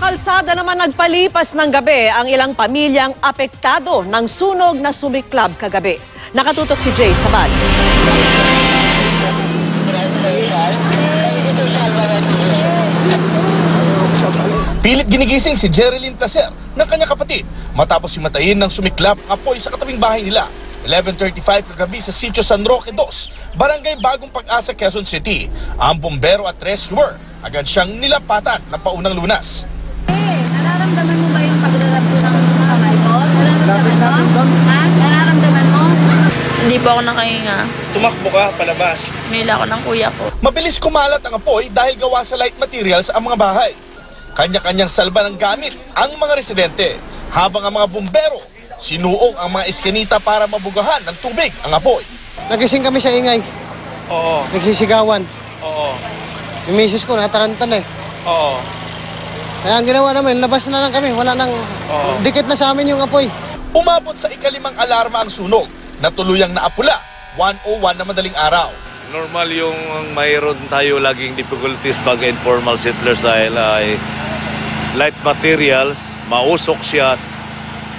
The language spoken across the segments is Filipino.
kalsada naman nagpalipas ng gabi ang ilang pamilyang apektado ng sunog na sumiklab kagabi. Nakatutok si Jay Sabal. Pilit ginigising si Jerilyn Placer ng kanyang kapatid matapos himatayin ng sumiklab ang apoy sa katabing bahay nila. 11:35 kagabi sa Sitio San Roque 2, Barangay Bagong Pag-asa, Quezon City. Ang bombero at rescuer agad siyang nilapatan ng paunang lunas. Nararamdaman mo ba yung paglalabo ng kamay ko? Nararamdaman mo? Ha? Nararamdaman mo? Hindi po ako nakahinga. Tumakbo ka palabas. Nila ako ng kuya ko. Mabilis kumalat ang apoy dahil gawa sa light materials ang mga bahay. Kanya-kanyang salba ng gamit ang mga residente, habang ang mga bumbero sinuong ang mga eskinita para mabugahan ng tubig ang apoy. Nagising kami sa ingay. Oo. Nagsisigawan. Oo. Yung misis ko natarantan eh. Oo. Kaya ang ginawa namin, labas na lang kami. Wala nang dikit na sa amin yung apoy. Umabot sa ikalimang alarma ang sunog na tuluyang naapula 1:01 na madaling araw. Normal yung mayroon tayo laging difficulties pag informal settlers dahil ay light materials, mausok siya.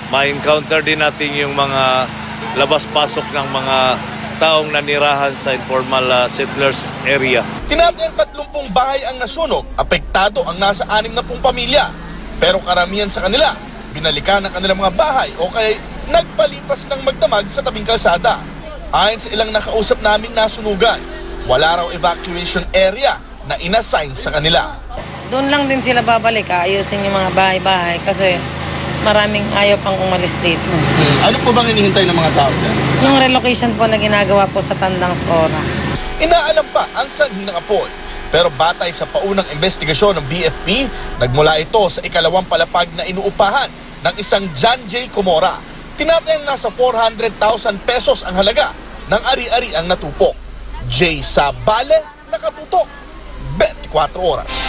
Ma-encounter din natin yung mga labas-pasok ng mga taong nanirahan sa informal settlers area. Tinatayang 30 bahay ang nasunog, apektado ang nasa 60 pamilya. Pero karamihan sa kanila, binalikan ang kanilang mga bahay o kaya nagpalipas ng magdamag sa tabing kalsada. Ayon sa ilang nakausap naming nasunugan, wala raw evacuation area na inassign sa kanila. Doon lang din sila babalik, ayusin yung mga bahay-bahay kasi maraming ayaw pang umalis dito. Ano po bang hinihintay ng mga tao dyan? Yung relocation po na ginagawa po sa Tandang Sora. Inaalam pa ang sanhi ng apoy. Pero batay sa paunang investigasyon ng BFP, nagmula ito sa ikalawang palapag na inuupahan ng isang John J. Comora. Tinatayang nasa 400,000 pesos ang halaga ng ari-ari ang natupok. Jay Sabale, nakatutok. 24 oras.